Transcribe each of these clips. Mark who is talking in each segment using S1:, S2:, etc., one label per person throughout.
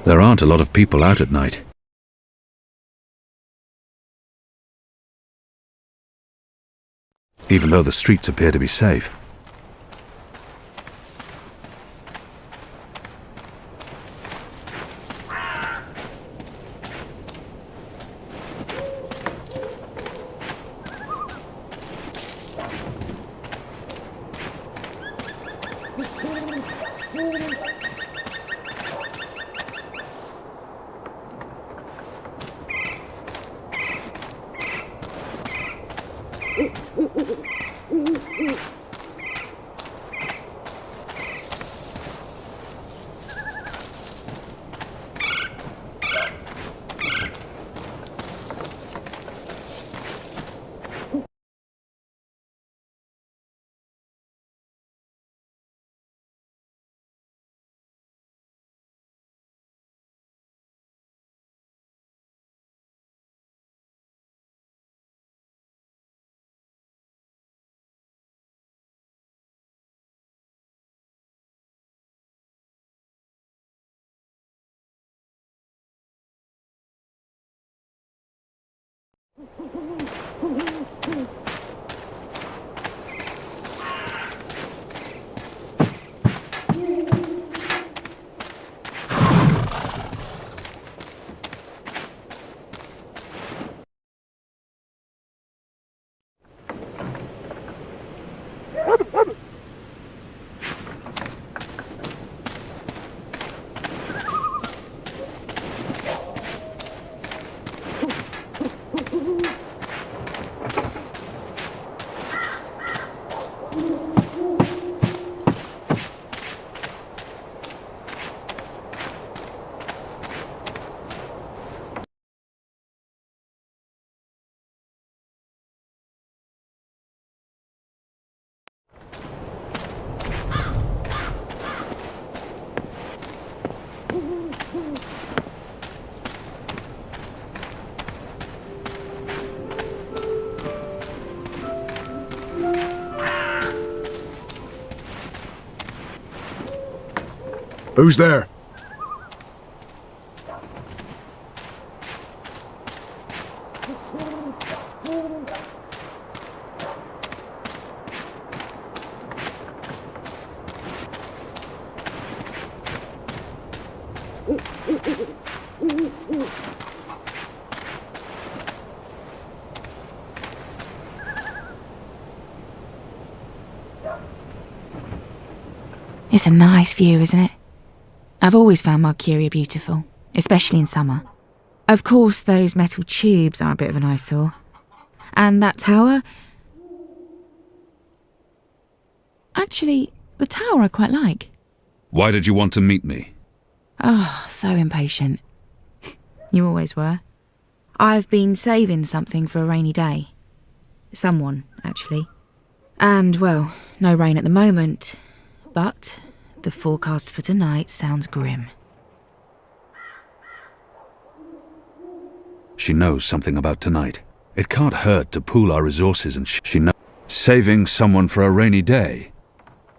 S1: There aren't a lot of people out at night. Even though the streets appear to be safe.
S2: Who's there?
S3: It's a nice view, isn't it? I've always found Mercuria beautiful, especially in summer. Of course, those metal tubes are a bit of an eyesore. And that tower... Actually, the tower I quite like.
S1: Why did you want to meet me?
S3: Oh, so impatient. You always were. I've been saving something for a rainy day. Someone, actually. And, well, no rain at the moment. But the forecast for tonight sounds grim.
S1: She knows something about tonight. It can't hurt to pool our resources and she knows. Saving someone for a rainy day.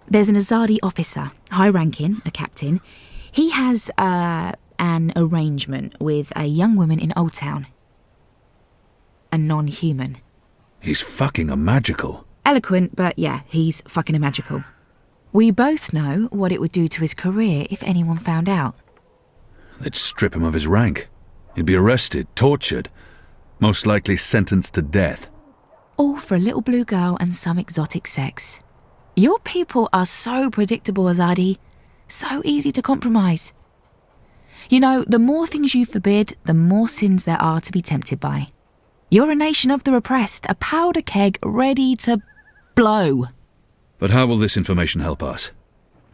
S3: There's an Azadi officer, high-ranking, a captain. He has, an arrangement with a young woman in Old Town. A non-human.
S1: He's fucking a magical.
S3: Eloquent, but yeah, he's fucking a magical. We both know what it would do to his career if anyone found out.
S1: They'd strip him of his rank. He'd be arrested, tortured, most likely sentenced to death.
S3: All for a little blue girl and some exotic sex. Your people are so predictable, Azadi. So easy to compromise. You know, the more things you forbid, the more sins there are to be tempted by. You're a nation of the repressed, a powder keg ready to blow.
S1: But how will this information help us?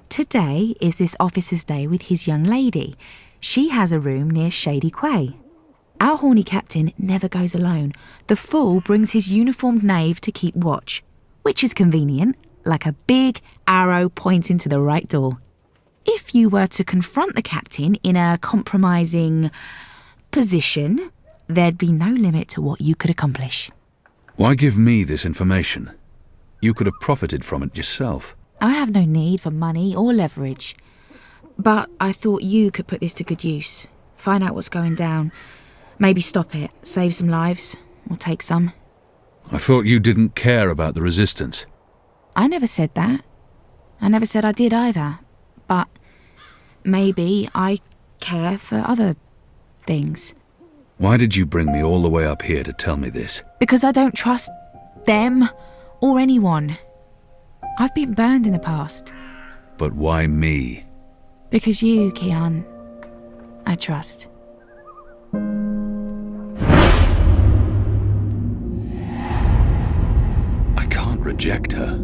S3: Today is this officer's day with his young lady. She has a room near Shady Quay. Our horny captain never goes alone. The fool brings his uniformed knave to keep watch, which is convenient, like a big arrow pointing to the right door. If you were to confront the captain in a compromising position, there'd be no limit to what you could accomplish.
S1: Why give me this information? You could have profited from it yourself.
S3: I have no need for money or leverage. But I thought you could put this to good use. Find out what's going down. Maybe stop it, save some lives, or take some.
S1: I thought you didn't care about the resistance.
S3: I never said that. I never said I did either. But maybe I care for other things.
S1: Why did you bring me all the way up here to tell me this?
S3: Because I don't trust them or anyone. I've been burned in the past.
S1: But why me?
S3: Because you, Kian, I trust.
S1: I can't reject her.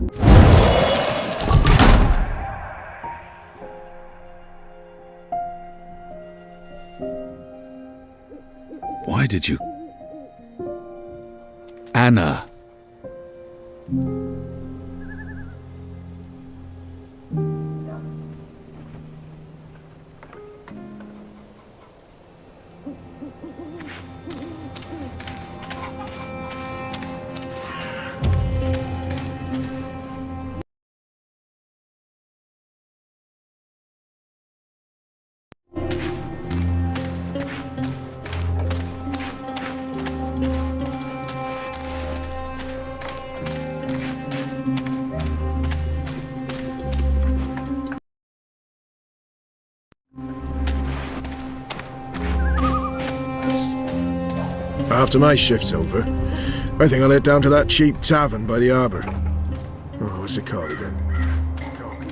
S1: Why did you... Anna!
S2: After my shift's over, I think I'll head down to that cheap tavern by the harbour. Oh, what's it called again? Cock.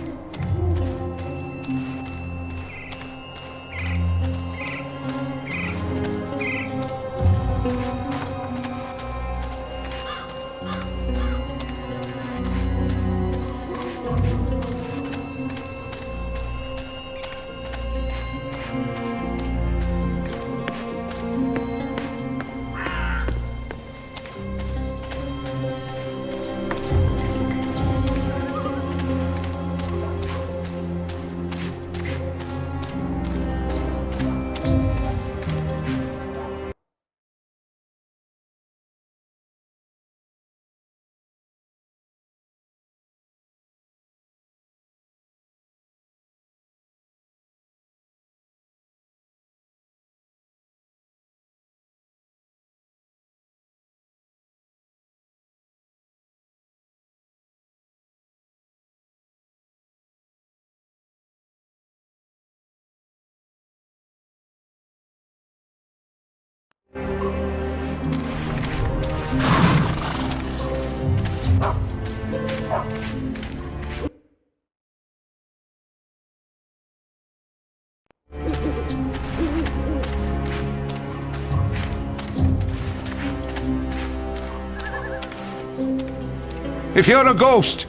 S4: If you're a ghost,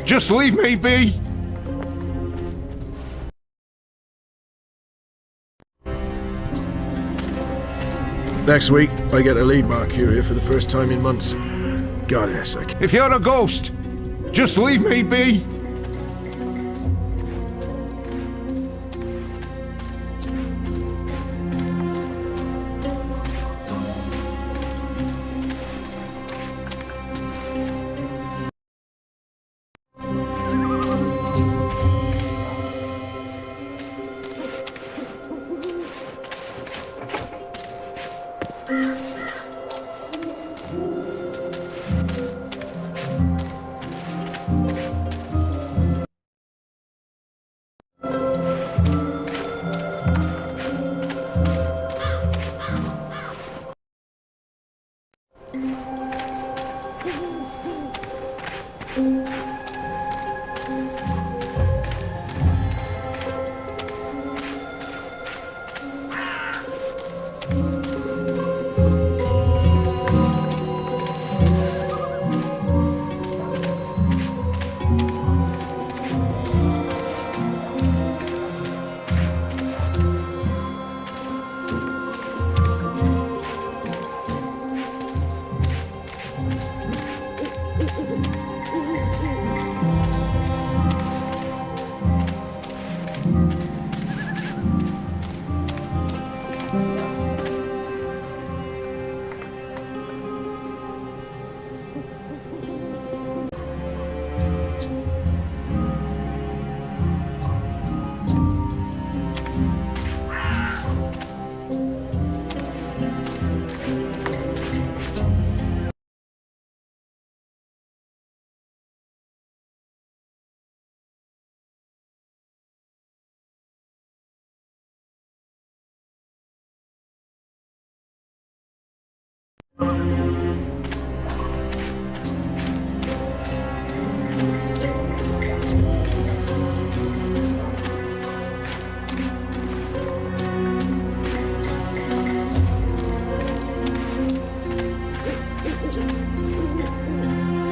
S4: just leave me be.
S2: Next week, I get to leave Mercuria for the first time in months. Goddess, I can't.
S4: If you're a ghost, just leave me be.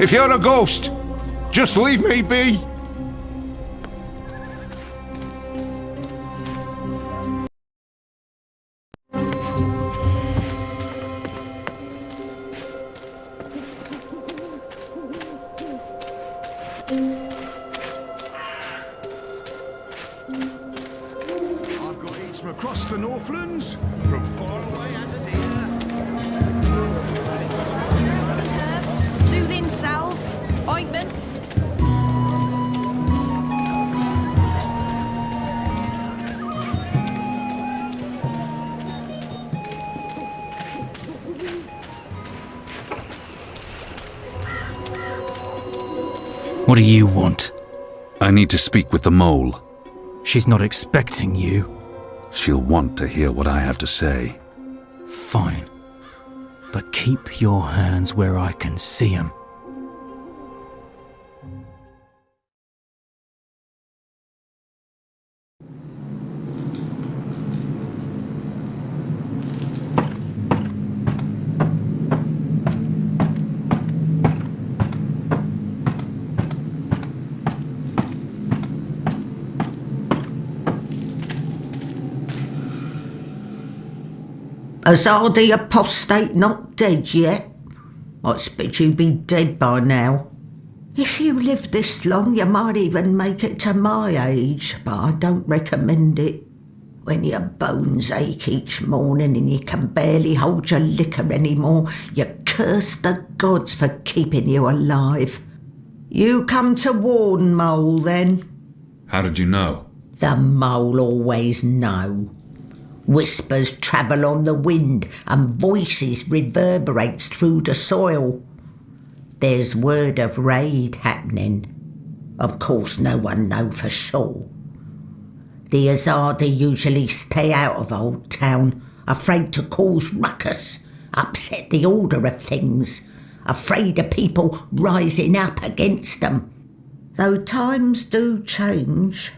S4: If you're a ghost, just leave me be.
S2: I've got eats from across the Northlands, from far away as a deer.
S5: Herbs, soothing salves, ointments.
S6: What do you want?
S1: I need to speak with the mole.
S6: She's not expecting you.
S1: She'll want to hear what I have to say.
S6: Fine. But keep your hands where I can see 'em.
S7: Has Hardy Apostate not dead yet? I expect you'd be dead by now. If you live this long, you might even make it to my age, but I don't recommend it. When your bones ache each morning and you can barely hold your liquor anymore, you curse the gods for keeping you alive. You come to warn, Mole, then?
S1: How did you know?
S7: The Mole always know. Whispers travel on the wind and voices reverberates through the soil. There's word of raid happening. Of course no one know for sure. The Azadi usually stay out of Old Town, afraid to cause ruckus, upset the order of things, afraid of people rising up against them. Though times do change.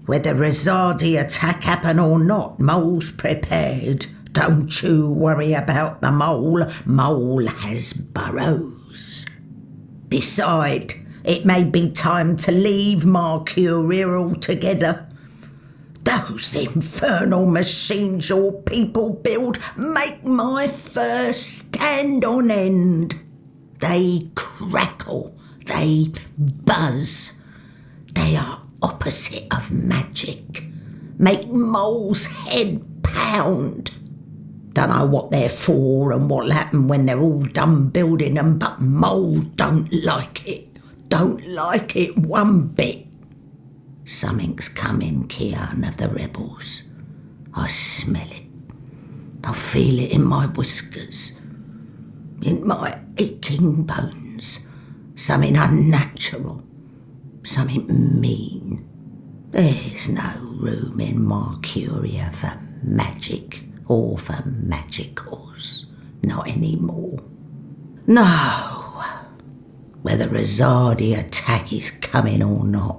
S7: Whether Rezardi attack happen or not, Mole's prepared. Don't you worry about the Mole. Mole has burrows. Beside, it may be time to leave Mercuria altogether. Those infernal machines your people build make my fur stand on end. They crackle, they buzz. They are opposite of magic. Make Mole's head pound. Dunno what they're for and what'll happen when they're all done building them, but Mole don't like it. Don't like it one bit. Something's coming, Kian of the rebels. I smell it. I feel it in my whiskers, in my aching bones. Something unnatural, something mean. There's no room in Mercuria for magic or for magicals. Not anymore. No. Whether Rezardi attack is coming or not,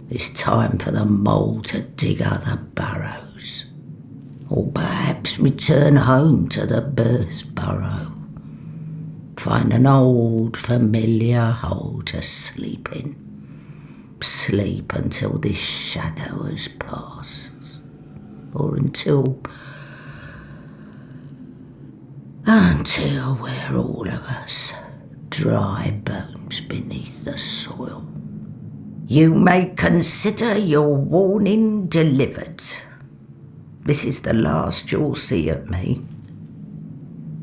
S7: it's time for the Mole to dig other burrows. Or perhaps return home to the birth burrow. Find an old familiar hole to sleep in. Sleep until this shadow has passed. Or until we're all of us dry bones beneath the soil. You may consider your warning delivered. This is the last you'll see of me.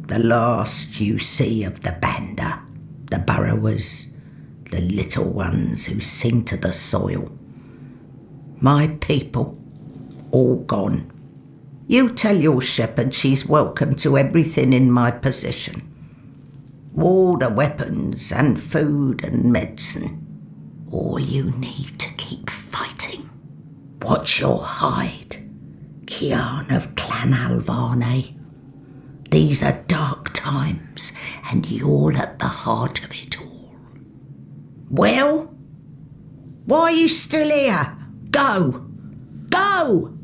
S7: The last you see of the Banda, the burrowers, the little ones who sing to the soil. My people, all gone. You tell your shepherd she's welcome to everything in my possession. All the weapons and food and medicine. All you need to keep fighting. Watch your hide, Kian of Clan Alvarne. These are dark times, and you're at the heart of it all. Well, why are you still here? Go! Go!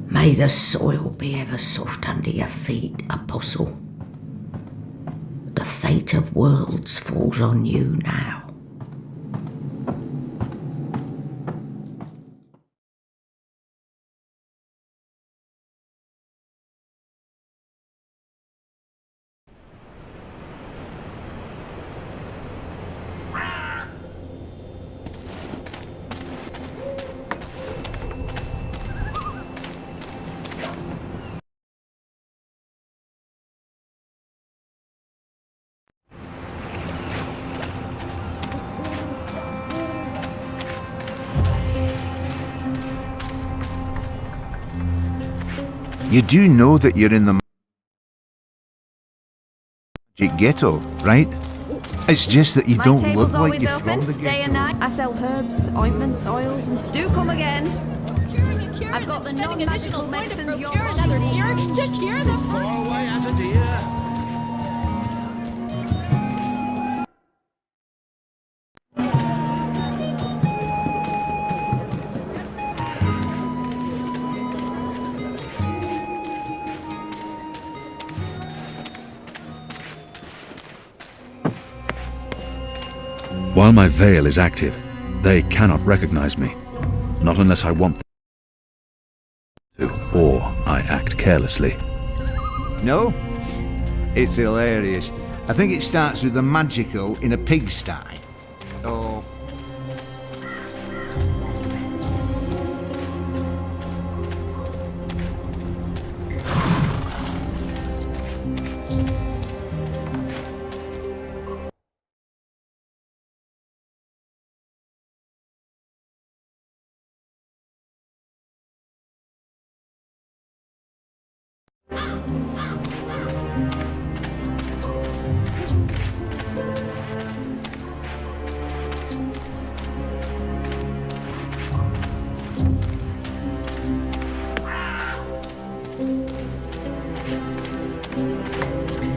S7: May the soil be ever soft under your feet, Apostle. The fate of worlds falls on you now.
S4: You do know that you're in the magic ghetto, right? It's just that you
S5: My
S4: don't
S5: table's
S4: look like
S5: always
S4: you're
S5: open,
S4: from the
S5: day and
S4: ghetto.
S5: night. I sell herbs, ointments, oils, and do come again. I've got the non-magical medicines you're
S8: another cure to cure the
S9: Far away as a deer.
S1: While my veil is active, they cannot recognize me. Not unless I want them to, or I act carelessly.
S4: No? It's hilarious. I think it starts with the magical in a pigsty. Oh.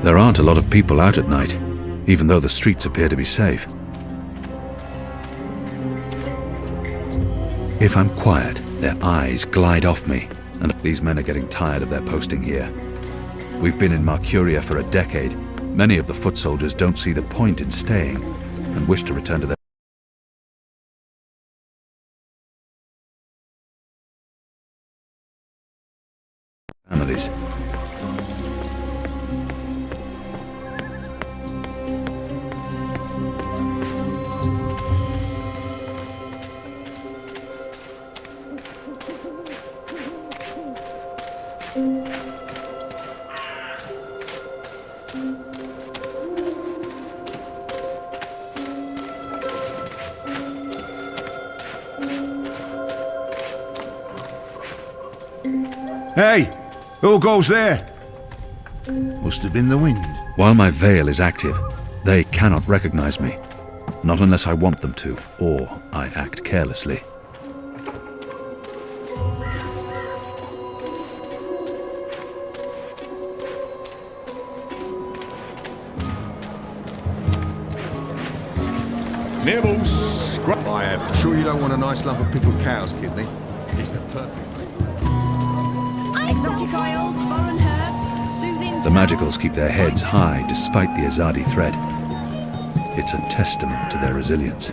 S1: There aren't a lot of people out at night, even though the streets appear to be safe. If I'm quiet, their eyes glide off me, and these men are getting tired of their posting here. We've been in Mercuria for a decade. Many of the foot soldiers don't see the point in staying and wish to return to their families.
S4: Hey! Who goes there? Must have been the wind.
S1: While my veil is active, they cannot recognize me. Not unless I want them to, or I act carelessly.
S9: Nibbles! I am sure you don't want a nice lump of pickled cows, kidney. It's the perfect thing.
S5: Exotic oils, foreign herbs, soothing
S1: The Magicals keep their heads high despite the Azadi threat. It's a testament to their resilience.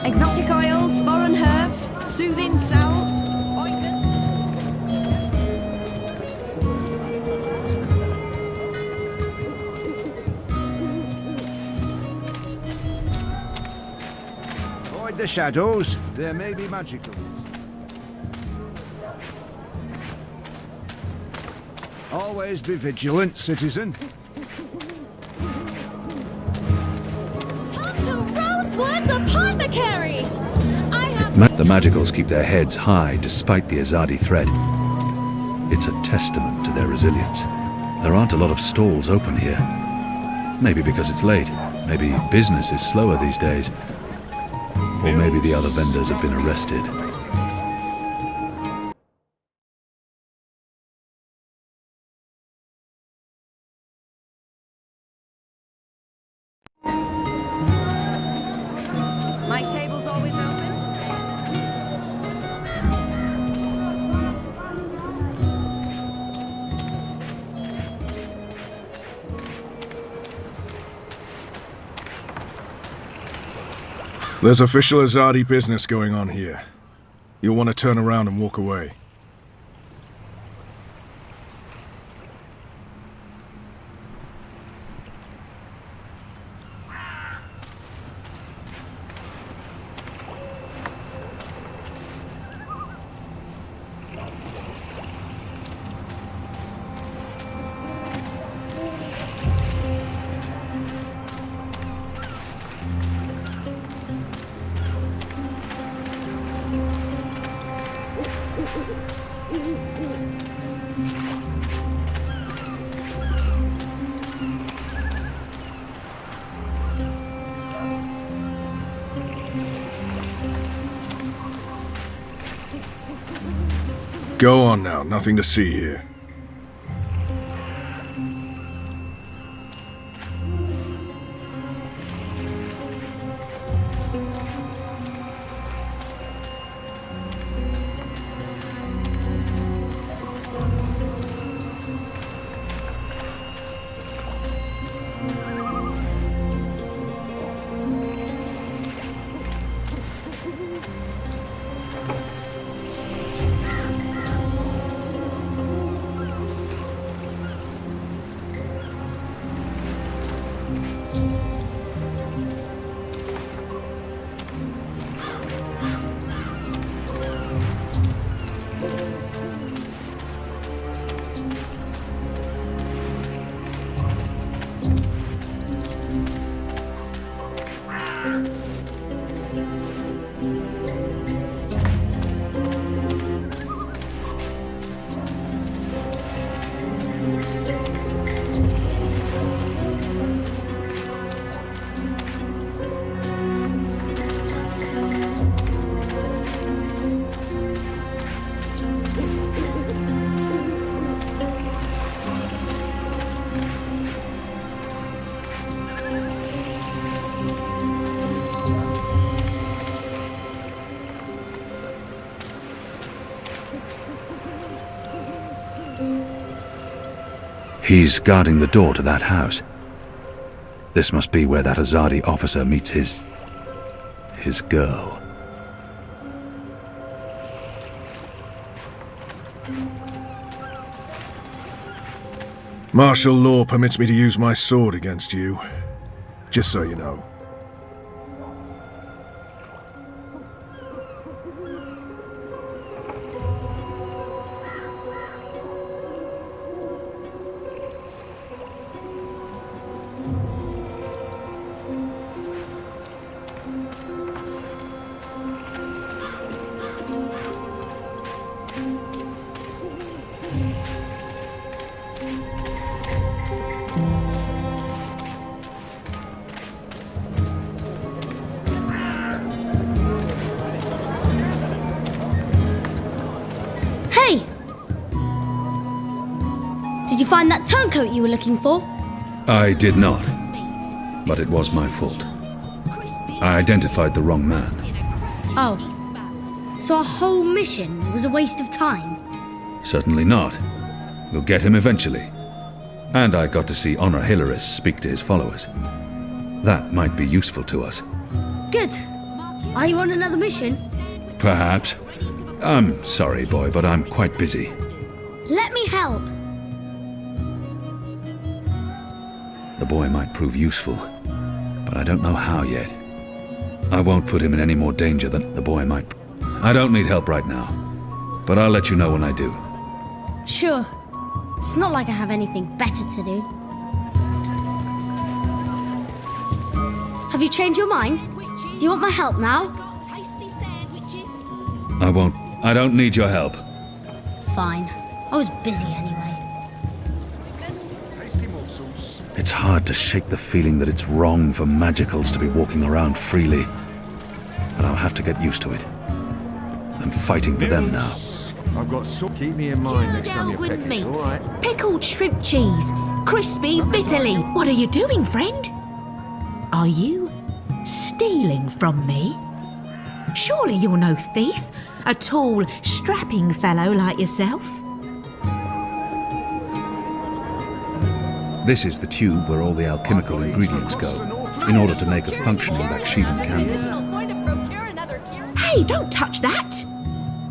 S5: Exotic oils, foreign herbs, soothing salves, ointments.
S4: Avoid the shadows. There may be magicals. Always be vigilant, citizen.
S8: Come to Rosewood's Apothecary! I have
S1: The Magicals keep their heads high despite the Azadi threat. It's a testament to their resilience. There aren't a lot of stalls open here. Maybe because it's late. Maybe business is slower these days. Or maybe the other vendors have been arrested.
S5: My table's always open.
S2: There's official Azadi business going on here. You'll want to turn around and walk away. Go on now, nothing to see here.
S1: He's guarding the door to that house. This must be where that Azadi officer meets his girl.
S2: Martial law permits me to use my sword against you. Just so you know.
S8: Hey! Did you find that turncoat you were looking for?
S1: I did not, but it was my fault. I identified the wrong man.
S8: Oh. So our whole mission was a waste of time?
S1: Certainly not. We'll get him eventually. And I got to see Honor Hilaris speak to his followers. That might be useful to us.
S8: Good. Are you on another mission?
S1: Perhaps. I'm sorry, boy, but I'm quite busy.
S8: Let me help.
S1: The boy might prove useful, but I don't know how yet. I won't put him in any more danger than the boy might. I don't need help right now, but I'll let you know when I do.
S8: Sure. It's not like I have anything better to do. Have you changed your mind? Do you want my help now?
S1: I won't. I don't need your help.
S8: Fine. I was busy anyway.
S1: It's hard to shake the feeling that it's wrong for magicals to be walking around freely. But I'll have to get used to it. I'm fighting for them now.
S9: I've got keep me in mind next time you pick it,
S3: meat,
S9: all right?
S3: pickled shrimp cheese, crispy bitterly. What are you doing, friend? Are you stealing from me? Surely you're no thief, a tall, strapping fellow like yourself.
S1: This is the tube where all the alchemical ingredients go, in order to make a functional Bakshivan candle.
S3: Hey, don't touch that!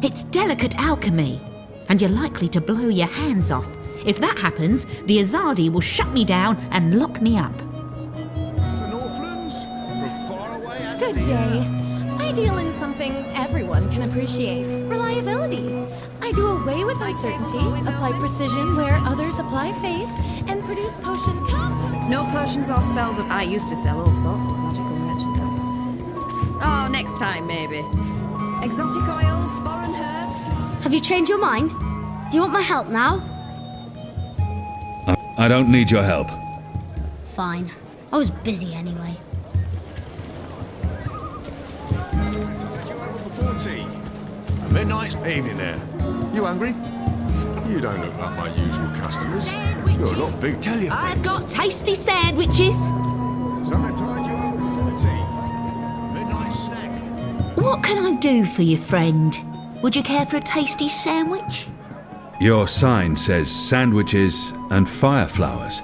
S3: It's delicate alchemy, and you're likely to blow your hands off. If that happens, the Azadi will shut me down and lock me up.
S10: Good day. I deal in something everyone can appreciate. Reliability. I do away with uncertainty, apply precision where others apply faith, and produce potion
S5: No potions or spells. I used to sell all sorts of magical merchandise. Oh, next time, maybe. Exotic oils, foreign herbs.
S8: Have you changed your mind? Do you want my help now?
S1: I don't need your help.
S8: Fine. I was busy anyway.
S9: Before tea. Midnight evening there. You hungry? You don't look like my usual customers. You're a lot big. Tell your friends.
S3: I've got tasty sandwiches.
S9: Something tied you up before tea. Midnight snack.
S3: What can I do for you, friend? Would you care for a tasty sandwich?
S1: Your sign says sandwiches and fireflowers.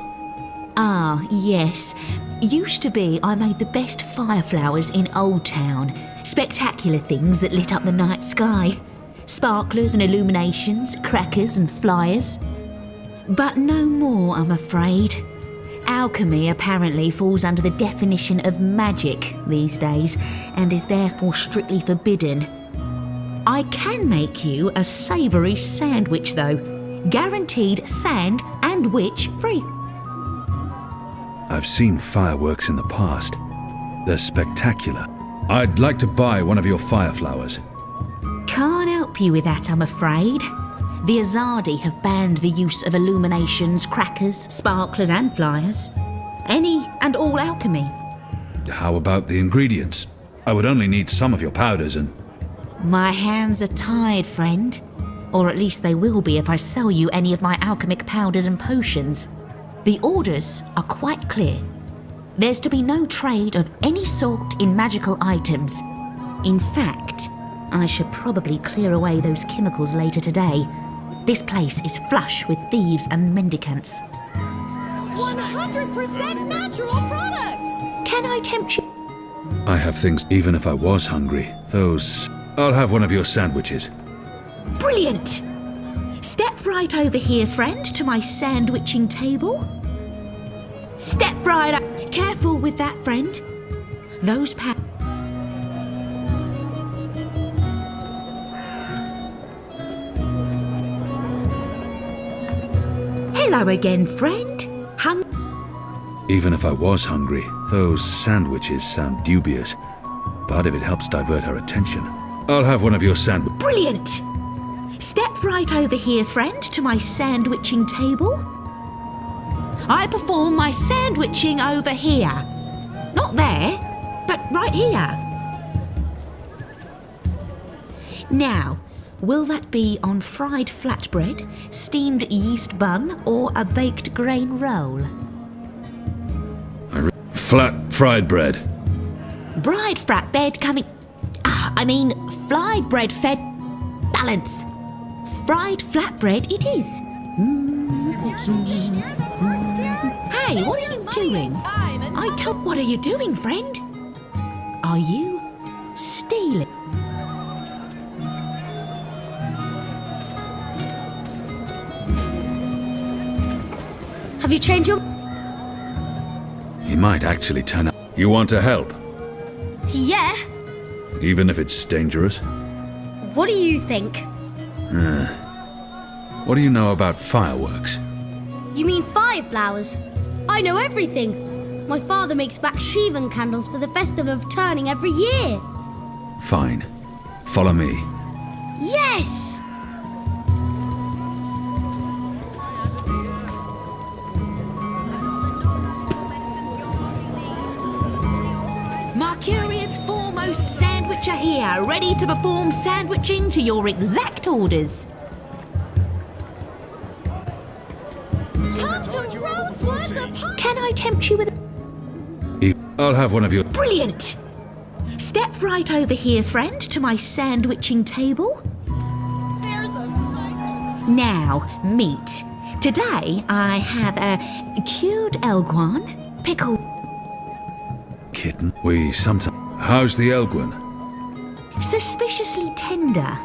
S3: Ah, yes. Used to be I made the best fireflowers in Old Town. Spectacular things that lit up the night sky. Sparklers and illuminations, crackers and flyers. But no more, I'm afraid. Alchemy apparently falls under the definition of magic these days and is therefore strictly forbidden. I can make you a savoury sandwich though. Guaranteed sand and witch free.
S1: I've seen fireworks in the past. They're spectacular. I'd like to buy one of your fireflowers.
S3: Can't help you with that, I'm afraid. The Azadi have banned the use of illuminations, crackers, sparklers and flyers. Any and all alchemy.
S1: How about the ingredients? I would only need some of your powders and...
S3: My hands are tied, friend. Or at least they will be if I sell you any of my alchemic powders and potions. The orders are quite clear. There's to be no trade of any sort in magical items. In fact, I should probably clear away those chemicals later today. This place is flush with thieves and mendicants.
S10: 100% natural products!
S3: Can I tempt you?
S1: I have things even if I was hungry. Those... I'll have one of your sandwiches.
S3: Brilliant! Step right over here, friend, to my sandwiching table. Step right up. Careful with that, friend. Those Hello again, friend.
S1: Even if I was hungry, those sandwiches sound dubious. But if it helps divert her attention, I'll have one of your sandwiches.
S3: Brilliant! Step right over here, friend, to my sandwiching table. I perform my sandwiching over here. Not there, but right here. Now, will that be on fried flatbread, steamed yeast bun, or a baked grain roll?
S1: Flat fried bread.
S3: Fried flatbread coming... fried bread fed... Balance. Fried flatbread it is. Hey, what are you doing? What are you doing, friend? Are you stealing?
S8: Have you changed your...
S1: He might actually turn up. You want to help?
S8: Yeah.
S1: Even if it's dangerous?
S8: What do you think?
S1: What do you know about fireworks?
S8: You mean fireflowers? I know everything. My father makes Bakshivan candles for the festival of turning every year.
S1: Fine. Follow me.
S8: Yes!
S3: Mercuria's foremost sandwicher here, ready to perform sandwiching to your exact orders.
S10: Come to Rosewood's apartment!
S3: Can I tempt you with...
S1: I'll have one of your...
S3: Brilliant! Step right over here, friend, to my sandwiching table.
S10: There's a spicy...
S3: Now, meat. Today, I have a cured elguan, pickled...
S1: Kitten. We sometimes... How's the Elgwin?
S3: Suspiciously tender.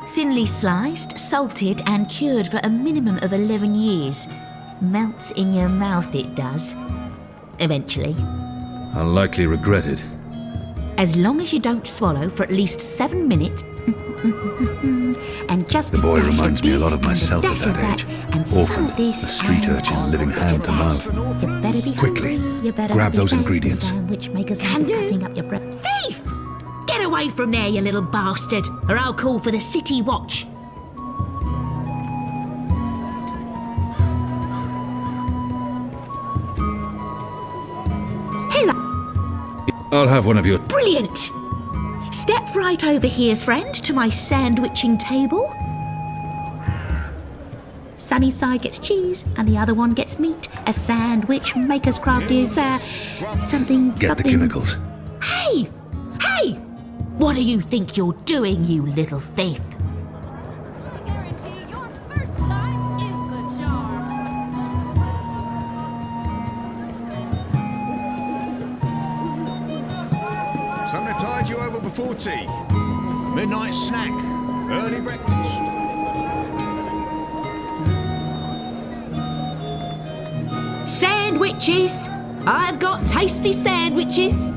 S3: Thinly sliced, salted and cured for a minimum of 11 years. Melts in your mouth, it does. Eventually.
S1: I'll likely regret it.
S3: As long as you don't swallow for at least 7 minutes. And just
S1: The boy
S3: a dash
S1: reminds
S3: of
S1: me a
S3: this
S1: lot of
S3: and
S1: myself
S3: a
S1: at
S3: dash
S1: that
S3: of
S1: age.
S3: And some
S1: Orphan,
S3: of this
S1: a street
S3: and
S1: urchin living
S3: bit of
S1: hand to
S3: that.
S1: mouth.
S3: You better be
S1: Quickly,
S3: hungry, you better
S1: grab
S3: be
S1: those
S3: fed.
S1: ingredients.
S3: The sandwich makers
S8: Can do.
S3: cutting up your breath. Thief! Get away from there, you little bastard, or I'll call for the city watch. Hello.
S1: I'll have one of your...
S3: Brilliant! Step right over here, friend, to my sandwiching table. Sunny side gets cheese, and the other one gets meat. A sandwich maker's craft is, something...
S1: Get the chemicals.
S3: Hey! Hey! What do you think you're doing, you little thief?
S10: I guarantee your first time is the charm.
S9: Something to tide you over before tea. Midnight snack. Early breakfast.
S3: Sandwiches! I've got tasty sandwiches.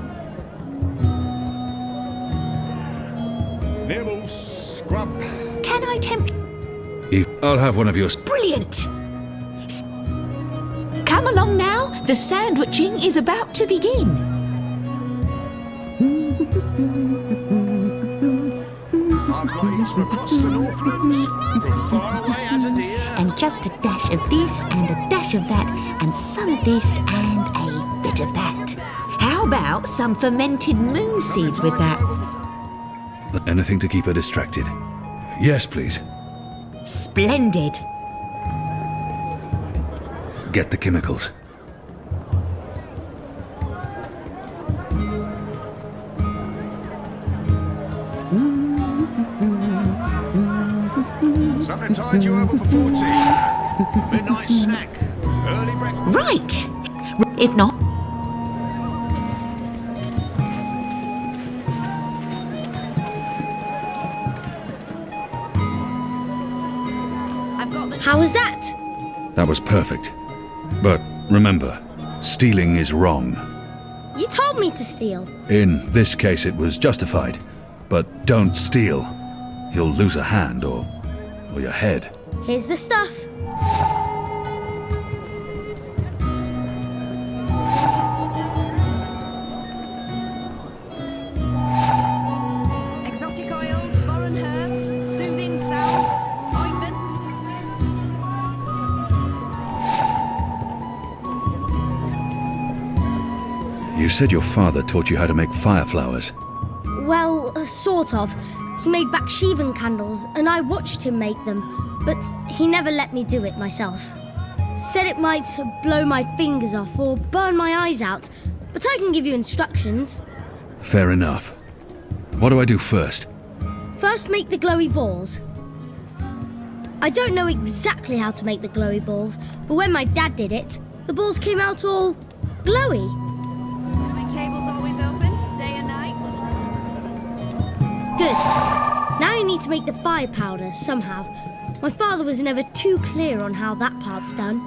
S9: Nibble, scrub.
S3: Can I tempt...
S1: I'll have one of your...
S3: Brilliant! Come along now, the sandwiching is about to begin.
S9: I've got eats from across the Northlands, from far away as a deer.
S3: And just a dash of this and a dash of that, and some of this and a bit of that. How about some fermented moon seeds with that?
S1: Anything to keep her distracted. Yes, please.
S3: Splendid.
S1: Get the chemicals.
S9: Something to tide you over before tea. Midnight snack. Early breakfast.
S8: right.
S3: If not,
S5: I've got the...
S8: How was that?
S1: That was perfect. But remember, stealing is wrong.
S8: You told me to steal.
S1: In this case, it was justified. But don't steal. You'll lose a hand or your head.
S8: Here's the stuff.
S5: Exotic oils, foreign herbs, soothing salves, ointments.
S1: You said your father taught you how to make fire flowers.
S8: Well, sort of. He made Bakshivan candles, and I watched him make them, but he never let me do it myself. Said it might blow my fingers off or burn my eyes out, but I can give you instructions.
S1: Fair enough. What do I do first?
S8: First, make the glowy balls. I don't know exactly how to make the glowy balls, but when my dad did it, the balls came out all glowy.
S5: My table's always open, day and night.
S8: Good. Now you need to make the fire powder somehow. My father was never too clear on how that part's done.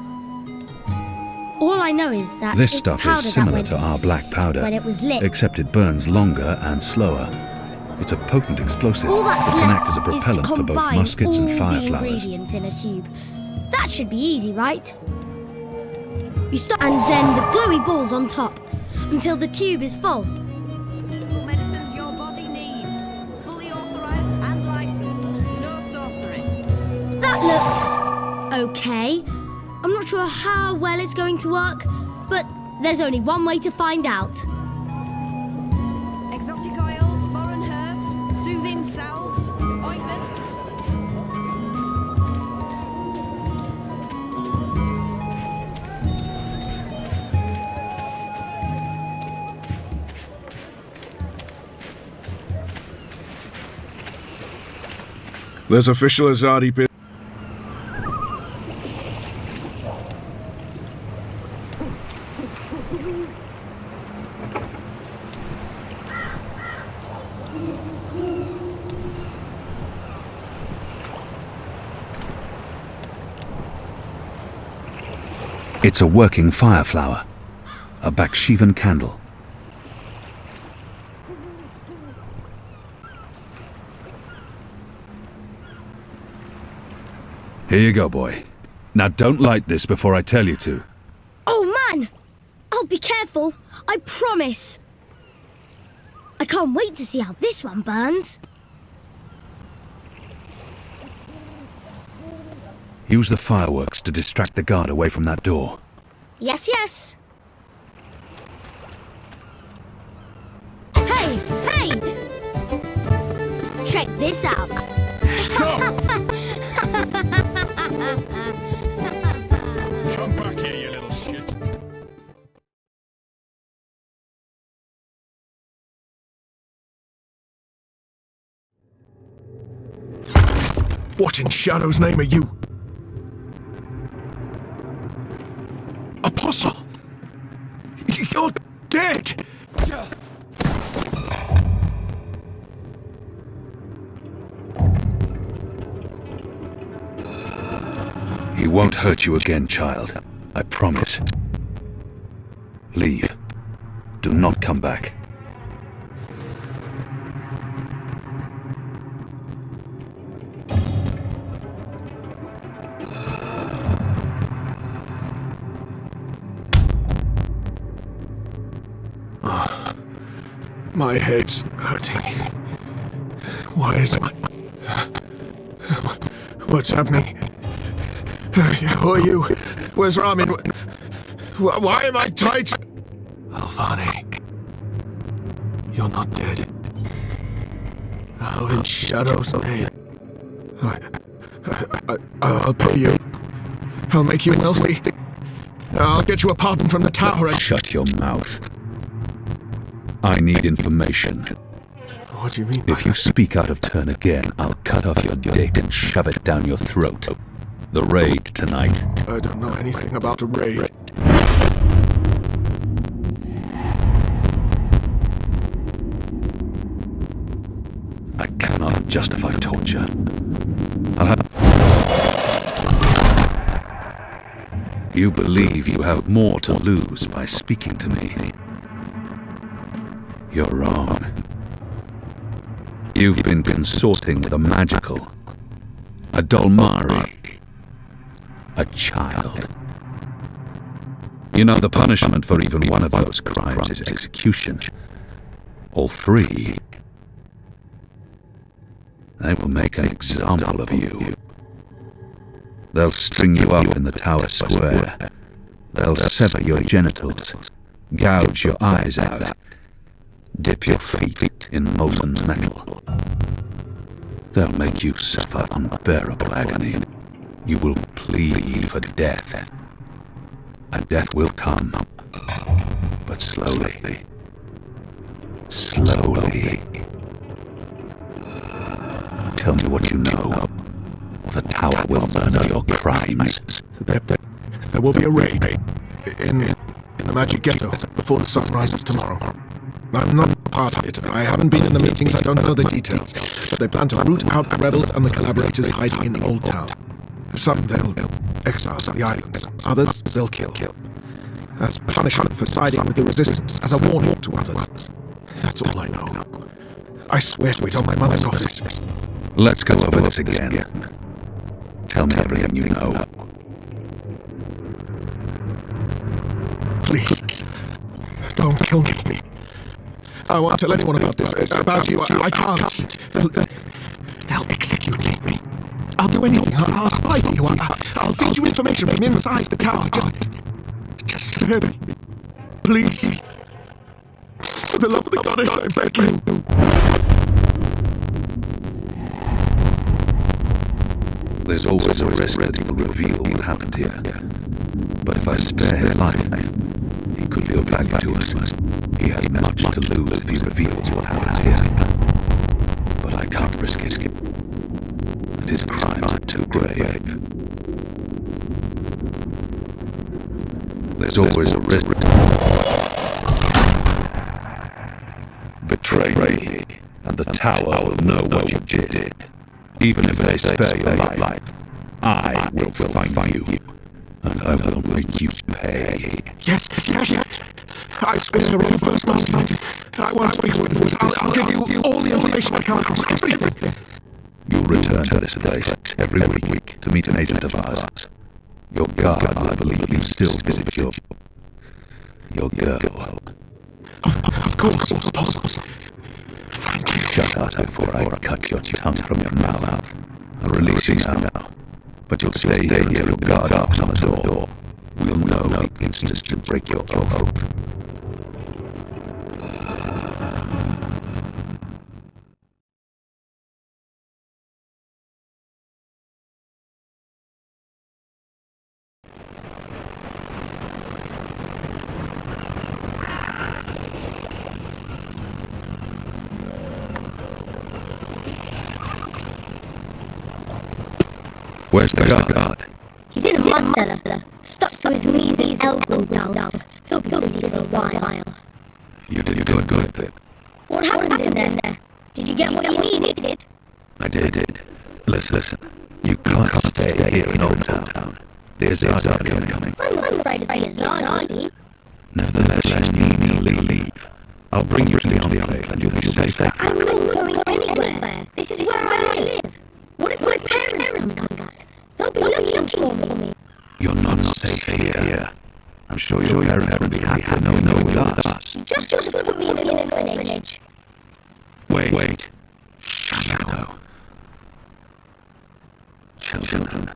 S8: All I know is that
S1: This
S8: it's
S1: stuff
S8: powder
S1: is
S8: that
S1: similar
S8: went
S1: to our black powder,
S8: when it was lit.
S1: except it burns longer and slower. It's a potent explosive
S8: All that's
S1: that can
S8: left
S1: act as a
S8: is to
S1: propellant for both
S8: combine
S1: muskets and
S8: all
S1: fire
S8: the
S1: flowers.
S8: ingredients in a tube. That should be easy, right? You start, and then the glowy balls on top until the tube is full.
S5: Medicines your body needs. Fully authorized and licensed. No sorcery.
S8: That looks okay. I'm not sure how well it's going to work, but there's only one way to find out.
S5: Exotic oils, foreign herbs, soothing salves, ointments.
S2: There's official Azadi bit.
S1: It's a working fire flower. A Bakshivan candle. Here you go, boy. Now don't light this before I tell you to.
S8: Oh man! I'll be careful, I promise. I can't wait to see how this one burns.
S1: Use the fireworks to distract the guard away from that door.
S8: Yes, yes. Hey, hey! Check this out.
S9: Stop! Come back here, you little shit.
S2: What in Shadow's name are you? Apostle! You're dead!
S1: He won't hurt you again, child. I promise. Leave. Do not come back.
S2: My head's hurting. Why is my... What's happening? Who are you? Where's Ramin? Why am I tight? Alvani. You're not dead. Oh, in Shadow's name. I'll pay you. I'll make you wealthy. I'll get you a pardon from the tower and...
S1: Shut your mouth. I need information.
S2: What do you mean?
S1: If you speak out of turn again, I'll cut off your dick and shove it down your throat. The raid tonight.
S2: I don't know anything about a raid.
S1: justify torture. I'll have... You believe you have more to lose by speaking to me. You're wrong. You've been consorting with a magical, a Dolmari, a child. You know the punishment for even one of those crimes is execution. All three. They will make an example of you. They'll string you up in the tower square. They'll sever your genitals, gouge your eyes out, dip your feet in molten metal. They'll make you suffer unbearable agony. You will plead for death. And death will come, but slowly. Slowly. Tell me what you know, or the tower will learn of your crimes.
S2: There will be a raid in the Magic Ghetto before the sun rises tomorrow. I'm not part of it. I haven't been in the meetings, I don't know the details. But they plan to root out the rebels and the collaborators hiding in Old Town. Some they'll exile to the islands, others they'll kill. As punishment for siding with the resistance, as a warning to others. That's all I know. I swear to it on my mother's office.
S1: Let's go over this again. Tell me everything you know.
S2: Please, don't kill me. I won't tell anyone about this. It's about you. I can't. They'll execute me. I'll do anything. I'll spy for you. I'll feed you information from inside the tower. Just spare me. Please. For the love of the goddess, I beg you.
S1: There's always a risk that he will reveal what happened here. But if I spare his life, he could be of value to us. He has much to lose if he reveals what happens here. But I can't risk it. And his crimes are too grave. There's always a risk. Betray me, and the tower will know what you did. Even if they spare your life, I will find you, and I will make you pay.
S2: Yes. I swear on the first night. I won't speak witnesses. I'll give you all the information I come across. Everything.
S1: You'll return to this place every week to meet an agent of ours. Your guard will believe you still visit your girl.
S2: Of course, boss. Thank you.
S1: Shut up before I cut your tongue from your mouth. I'll release you now. But you'll stay here until your guard knocks on the door. We'll know the instant you break your oath. Where's the guard?
S8: He's in a mud cellar, stuck to his wheezy elbow down. He'll be busy for a while.
S1: You did good, Pip.
S8: What happened in there? Did you get what you needed?
S1: I did. Listen. You can't stay here in Old Town. The Azadi are coming.
S8: I'm not afraid of the Azadi.
S1: Nevertheless, you need to leave. I'll bring you to the enclave and you'll be safe.
S8: I'm not going anywhere. This is where I live. What if my parents come back? They'll be looking for me.
S1: You're not safe here. I'm sure your parents will be happy knowing you're with us.
S8: Just put me in an orphanage.
S1: Wait. Shadow. Children.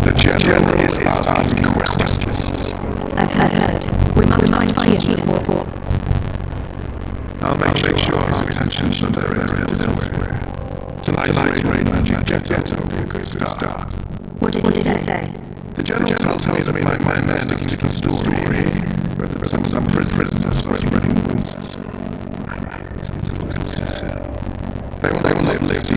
S11: The General is asking questions.
S3: I've heard. We must find here before.
S11: I'll make sure his intentions are directed elsewhere. Tonight's raid on Magic Ghetto will be a good start.
S3: What did he say?
S11: The General tells me that my men are sticking to the story, whether some prisoners are spreading rumors. They will not live the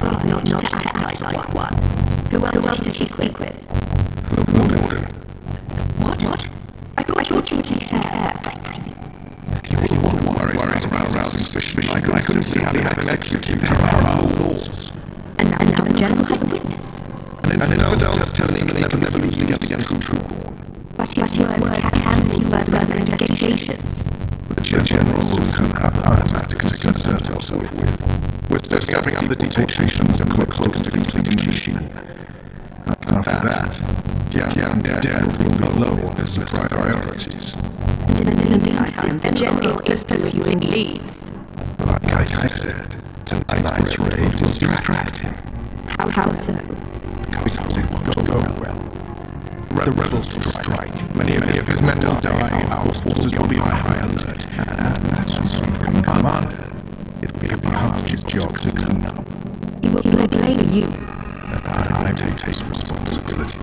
S12: tried not to act like one. Who else did he speak with?
S11: The warden.
S12: What? I thought you would care.
S11: You were worried about rousing suspicion. I couldn't see how they had an execute our own laws.
S12: And now the general has a witness.
S11: And infidels telling me they can never lead against true.
S12: But his words can lead further investigations.
S11: The general soon have hard tactics to concern himself with. We're discovering up the deportations and close to completing the machine. After that, Kian's death will be low on his list of priorities.
S12: In the meantime, the general is pursuing leads.
S11: Like I said, tonight's raid will distract him.
S12: How so?
S11: Because it won't go well. The rebels will strike. Many of his men will die. Our forces will be on high alert. And that's the supreme commander. It will be half his job to clean up.
S12: He will blame you.
S11: I take responsibility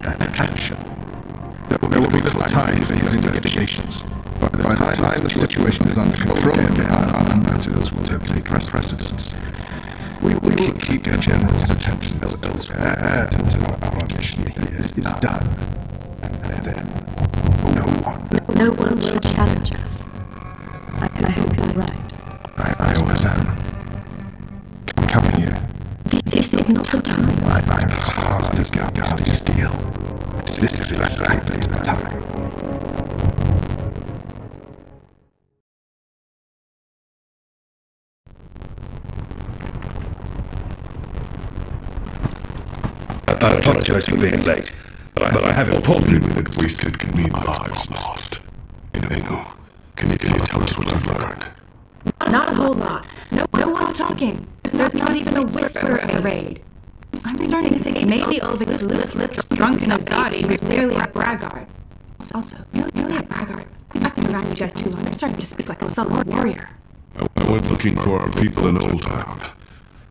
S11: and action. There will be little time for his investigations. By the time the situation is under control, our matters will take precedence. We will keep the general's attention elsewhere until our mission here is done. And then,
S12: no one will challenge us. I hope you're right.
S11: I always am. Come here.
S12: This is not the time.
S11: I'm as hard as ghastly steel. This is exactly the time.
S1: I apologize for being late, but I have
S11: Every minute wasted can mean lives lost. Inu, can you tell us what you've learned?
S3: Not a whole lot. No one's talking. There's not even a whisper of a raid. I'm starting to think maybe Ulvik's loose-lipped, drunken Azadi was merely a braggart. Also, merely a braggart. I've been around you guys too long. I'm starting to speak like a sullen warrior.
S11: I went looking for our people in Old Town.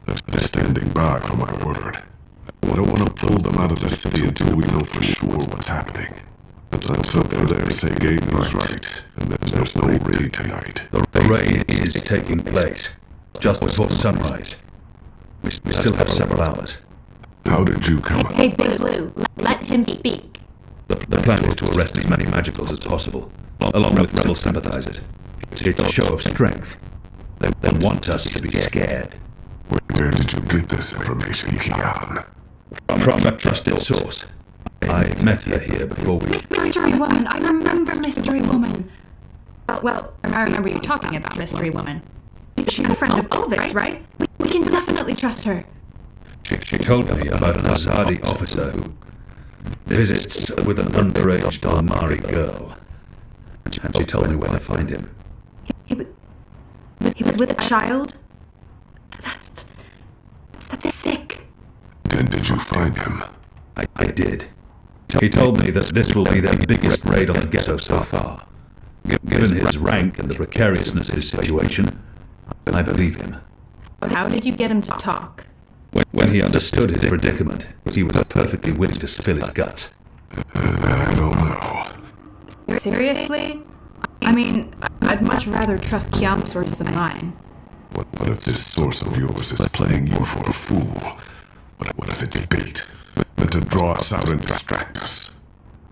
S11: They're standing by for my word. I don't want to pull them out of the city until we know for sure what's happening. Let's hope for their sake Aiden was right, and there's no raid tonight.
S1: The raid is taking place just before sunrise. We still have several hours.
S11: How did you come up?
S10: Hey, Big Blue, let him speak.
S1: The plan is to arrest as many magicals as possible, along with rebel sympathizers. It's a show of strength. They want us to be scared.
S11: Where did you get this information, Kian?
S1: From a trusted source. I met her here before we...
S3: Mystery Woman! I remember Mystery Woman! Well, I remember you talking about Mystery Woman. She's a friend of Ulvik's, right? We can definitely trust her.
S1: She told me about an Azadi officer who visits with an underage Dalmari girl. And she told me where to find him.
S3: He was with a child? That's sick.
S11: And did you find him?
S1: I did. He told me that this will be their biggest raid on the ghetto so far. Given his rank and the precariousness of his situation, I believe him.
S3: How did you get him to talk?
S1: When he understood his predicament, he was perfectly willing to spill his guts.
S11: I don't know.
S3: Seriously? I mean, I'd much rather trust Kian's source than mine.
S11: What if this source of yours is playing you for a fool? What if it's bait? Meant to draw us out and distract us?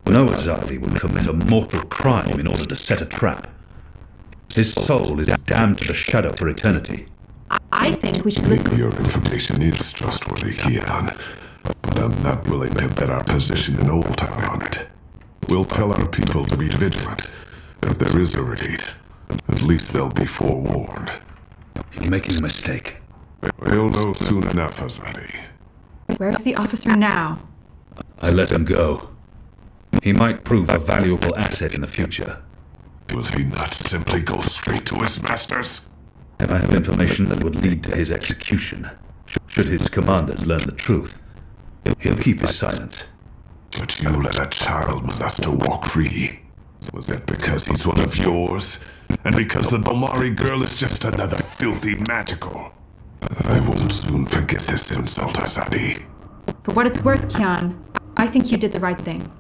S1: No Azadi would commit a mortal crime in order to set a trap. His soul is damned to the shadow for eternity.
S3: I think we should listen.
S11: Maybe your information is trustworthy, Kian, but I'm not willing to bet our position in Old Town on it. We'll tell our people to be vigilant. If there is a raid, at least they'll be forewarned.
S1: You're making a mistake.
S11: We'll know soon enough, Azadi.
S3: Where's the officer now?
S1: I let him go. He might prove a valuable asset in the future.
S11: Will he not simply go straight to his masters?
S1: I have information that would lead to his execution. Should his commanders learn the truth, he'll keep his silence.
S11: But you let a child molest to walk free. Was that because he's one of yours? And because the Balmari girl is just another filthy magical? I won't soon forget this insult, Azadi.
S3: For what it's worth, Kian, I think you did the right thing.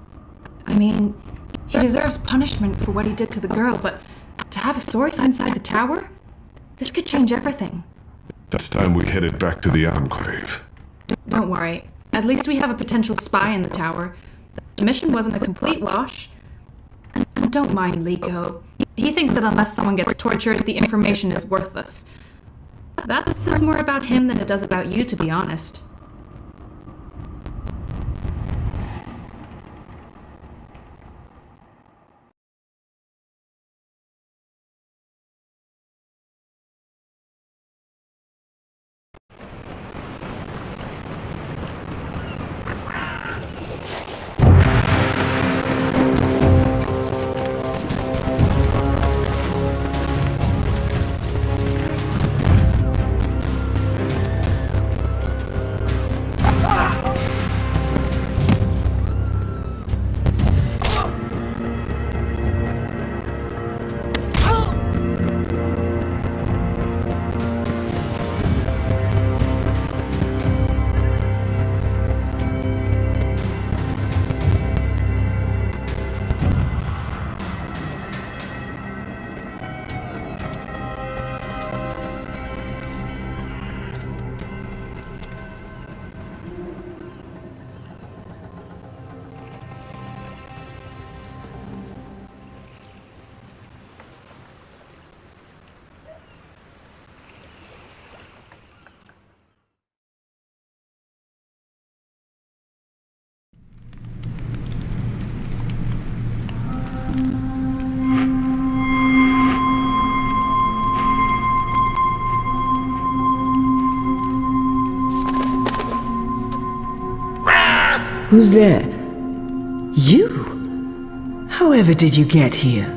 S3: I mean, he deserves punishment for what he did to the girl, but to have a source inside the tower? This could change everything.
S11: It's time we headed back to the Enclave.
S13: Don't worry. At least we have a potential spy in the tower. The mission wasn't a complete wash. And don't mind Liko. He thinks that unless someone gets tortured, the information is worthless. That says more about him than it does about you, to be honest.
S14: Who's there? You? However did you get here?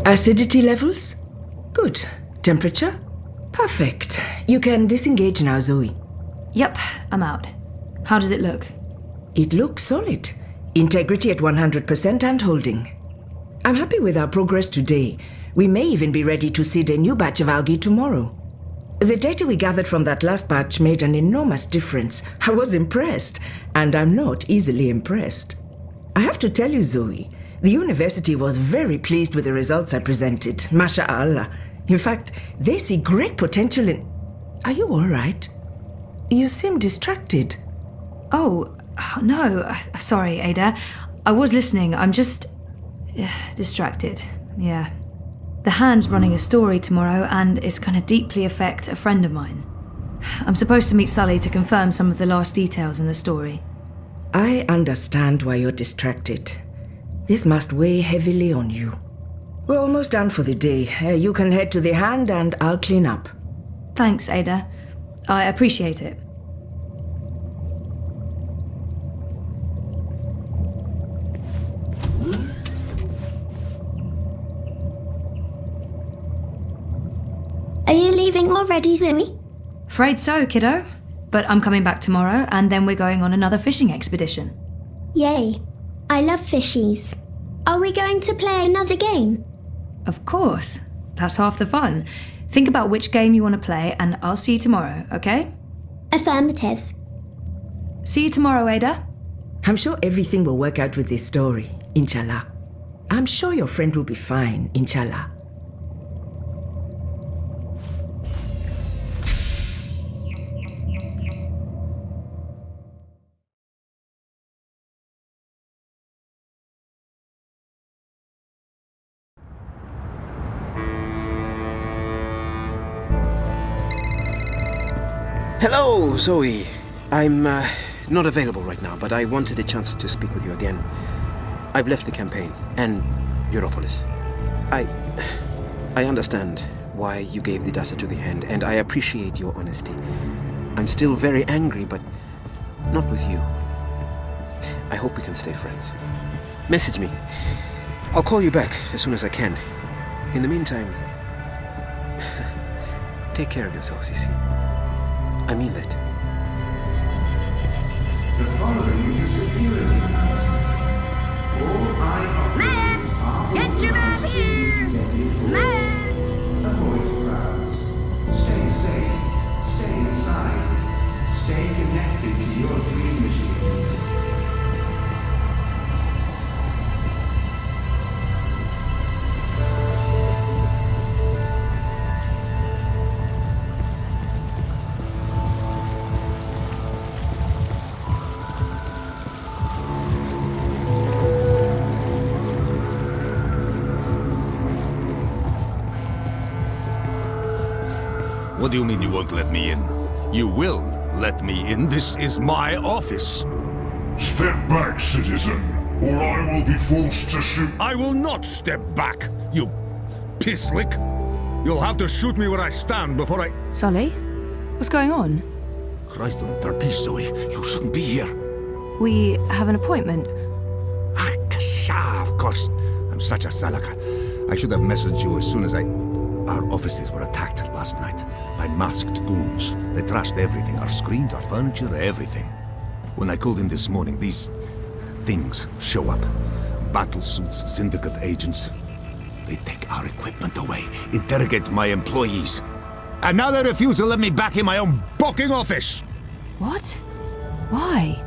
S14: Acidity levels? Good. Temperature? Perfect. You can disengage now, Zoe.
S15: Yep, I'm out. How does it look?
S14: It looks solid. Integrity at 100% and holding. I'm happy with our progress today. We may even be ready to seed a new batch of algae tomorrow. The data we gathered from that last batch made an enormous difference. I was impressed, and I'm not easily impressed. I have to tell you, Zoe, the university was very pleased with the results I presented. Masha'Allah. In fact, they see great potential in... Are you all right? You seem distracted.
S15: Oh, no. Sorry, Ada. I was listening. I'm just... distracted. Yeah. The Hand's running a story tomorrow, and it's going to deeply affect a friend of mine. I'm supposed to meet Sully to confirm some of the last details in the story.
S14: I understand why you're distracted. This must weigh heavily on you. We're almost done for the day. You can head to the Hand and I'll clean up.
S15: Thanks, Ada. I appreciate it.
S16: already, Zoe?
S15: Afraid so, kiddo. But I'm coming back tomorrow, and then we're going on another fishing expedition.
S16: Yay. I love fishies. Are we going to play another game?
S15: Of course. That's half the fun. Think about which game you want to play, and I'll see you tomorrow, okay?
S16: Affirmative.
S15: See you tomorrow, Ada.
S14: I'm sure everything will work out with this story, inshallah. I'm sure your friend will be fine, inshallah.
S17: Hello, Zoe. I'm not available right now, but I wanted a chance to speak with you again. I've left the campaign and Europolis. I understand why you gave the data to the Hand, and I appreciate your honesty. I'm still very angry, but not with you. I hope we can stay friends. Message me. I'll call you back as soon as I can. In the meantime, take care of yourself, Sisi. I mean that.
S18: The following is a security announcement. All operators are
S19: Get your man here! Man!
S18: Avoid crowds. Stay safe. Stay inside. Stay connected to your dream machines.
S9: What do you mean you won't let me in? You will let me in. This is my office.
S11: Step back, citizen, or I will be forced to shoot.
S9: I will not step back, you pisslick. You'll have to shoot me where I stand before I...
S15: Sully? What's going on?
S9: Christ on a trapeze, Zoe. You shouldn't be here.
S15: We have an appointment.
S9: Ah, kasha, of course. I'm such a salaka. I should have messaged you as soon as Our offices were attacked last night by masked goons. They trashed everything. Our screens, our furniture, everything. When I called in this morning, these things show up. Battle suits, syndicate agents. They take our equipment away, interrogate my employees. And now they refuse to let me back in my own booking office!
S15: What? Why?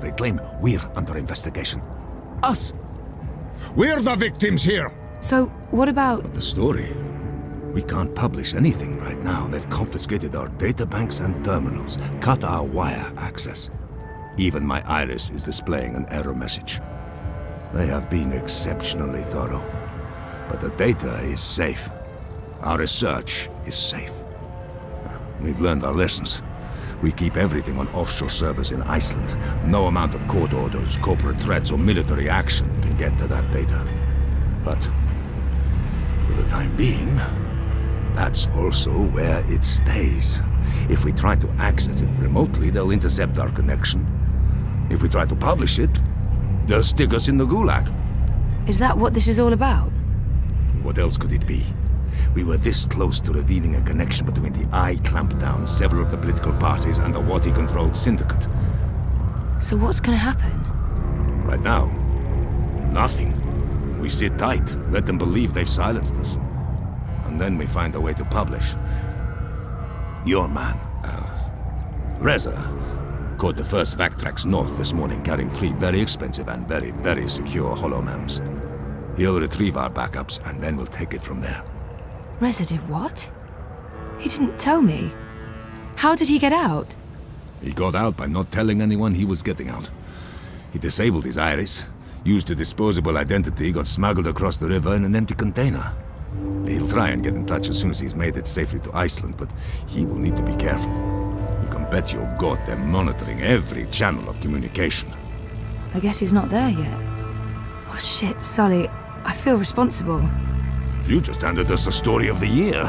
S9: They claim we're under investigation. Us! We're the victims here!
S15: So, what about...
S9: But the story... We can't publish anything right now. They've confiscated our databanks and terminals, cut our wire access. Even my iris is displaying an error message. They have been exceptionally thorough. But the data is safe. Our research is safe. We've learned our lessons. We keep everything on offshore servers in Iceland. No amount of court orders, corporate threats, or military action can get to that data. But for the time being, that's also where it stays. If we try to access it remotely, they'll intercept our connection. If we try to publish it, they'll stick us in the gulag.
S15: Is that what this is all about?
S9: What else could it be? We were this close to revealing a connection between the Eye clampdown, several of the political parties, and the Wati-controlled syndicate.
S15: So what's gonna happen?
S9: Right now, nothing. We sit tight, let them believe they've silenced us. And then we find a way to publish. Your man, Reza, caught the first Vactrax north this morning, carrying 3 very expensive and very, very secure holomams. He'll retrieve our backups, and then we'll take it from there.
S15: Reza did what? He didn't tell me. How did he get out?
S9: He got out by not telling anyone he was getting out. He disabled his iris, used a disposable identity, got smuggled across the river in an empty container. He'll try and get in touch as soon as he's made it safely to Iceland, but he will need to be careful. You can bet your God they're monitoring every channel of communication.
S15: I guess he's not there yet. Oh shit, Sully. I feel responsible.
S9: You just handed us the story of the year.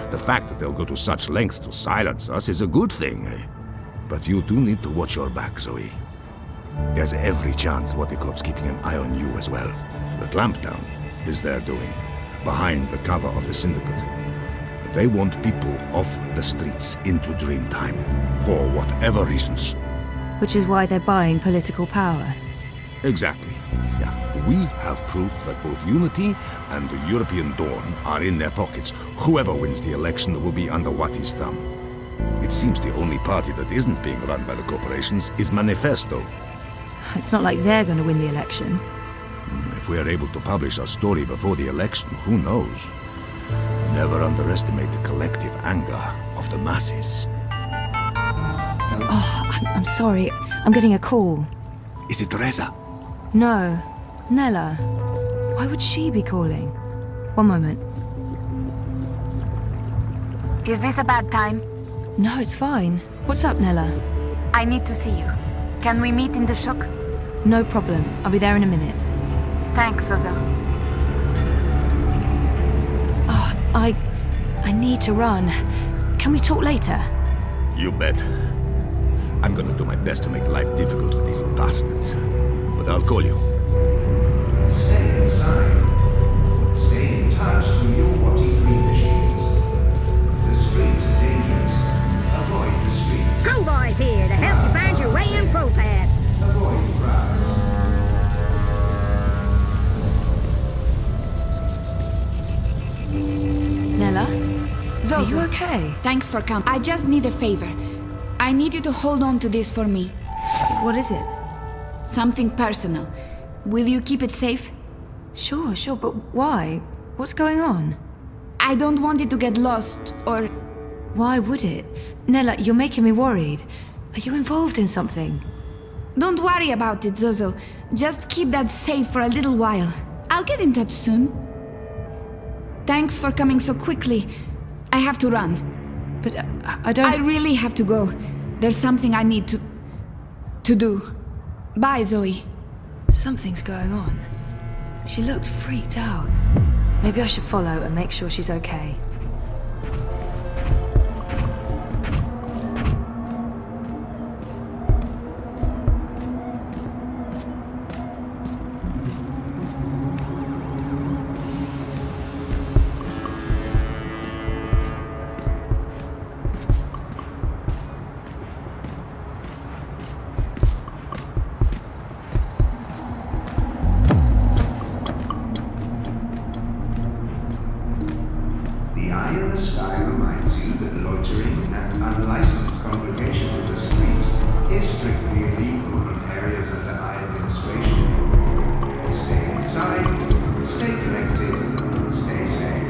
S9: The fact that they'll go to such lengths to silence us is a good thing. But you do need to watch your back, Zoe. There's every chance Waticorp's keeping an eye on you as well. The clampdown is their doing, behind the cover of the syndicate. They want people off the streets into Dreamtime, for whatever reasons.
S15: Which is why they're buying political power.
S9: Exactly. Yeah, we have proof that both Unity and the European Dawn are in their pockets. Whoever wins the election will be under Wati's thumb. It seems the only party that isn't being run by the corporations is Manifesto.
S15: It's not like they're going to win the election.
S9: If we are able to publish our story before the election, who knows? Never underestimate the collective anger of the masses.
S15: Oh, I'm sorry. I'm getting a call.
S9: Is it Teresa?
S15: No, Nella. Why would she be calling? One moment.
S3: Is this a bad time?
S15: No, it's fine. What's up, Nella?
S3: I need to see you. Can we meet in the shuk?
S15: No problem. I'll be there in a minute.
S3: Thanks, Zozo.
S15: Oh, I need to run. Can we talk later?
S9: You bet. I'm gonna do my best to make life difficult for these bastards. But I'll call you.
S18: Stay inside. Stay in touch through your Wati dream machines. The streets are dangerous. Avoid the streets.
S20: Crowboy's here to help you find your way in ProPath.
S18: Avoid crowds.
S15: Nella?
S21: Zozo.
S15: Are you okay?
S21: Thanks for coming. I just need a favor. I need you to hold on to this for me.
S15: What is it?
S21: Something personal. Will you keep it safe?
S15: Sure, but why? What's going on?
S21: I don't want it to get lost, or...
S15: Why would it? Nella, you're making me worried. Are you involved in something?
S21: Don't worry about it, Zozo. Just keep that safe for a little while. I'll get in touch soon. Thanks for coming so quickly. I have to run.
S15: But I don't...
S21: I really have to go. There's something I need to do. Bye, Zoe.
S15: Something's going on. She looked freaked out. Maybe I should follow and make sure she's okay.
S18: The eye in the sky reminds you that loitering and unlicensed congregation in the streets is strictly illegal in areas under eye administration. Stay inside, stay connected, stay safe.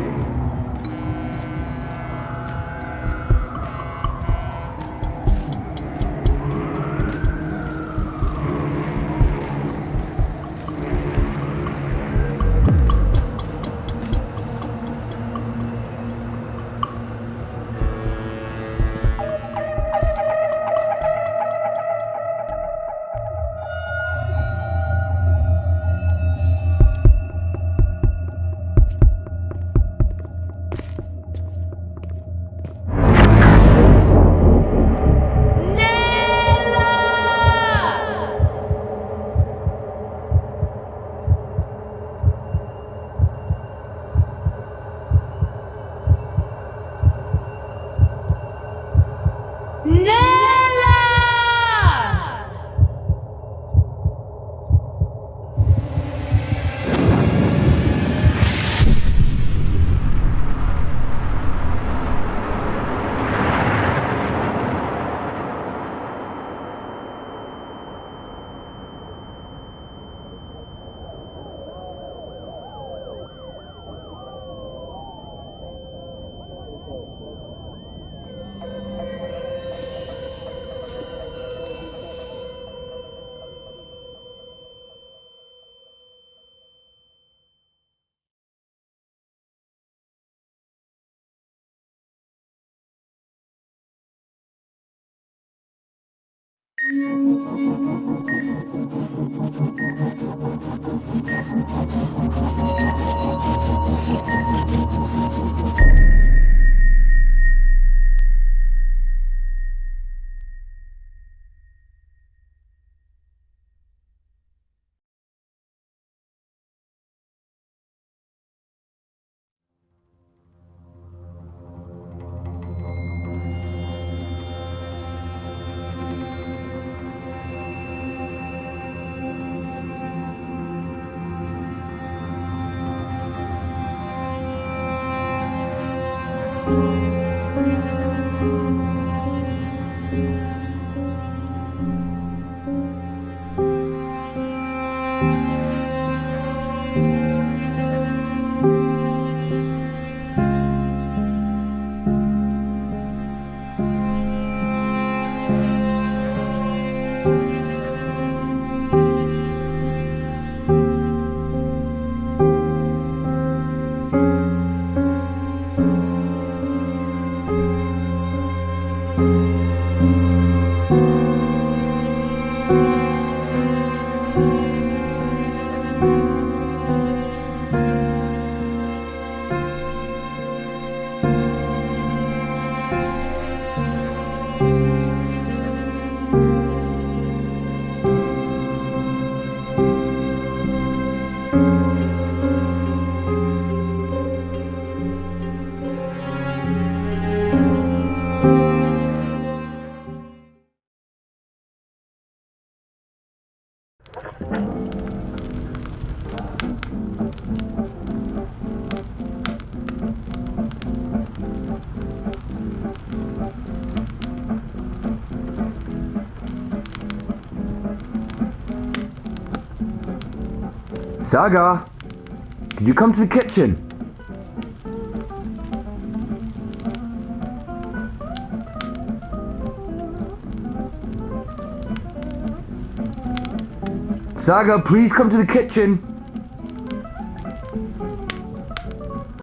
S6: Saga, could you come to the kitchen? Saga, please come to the kitchen.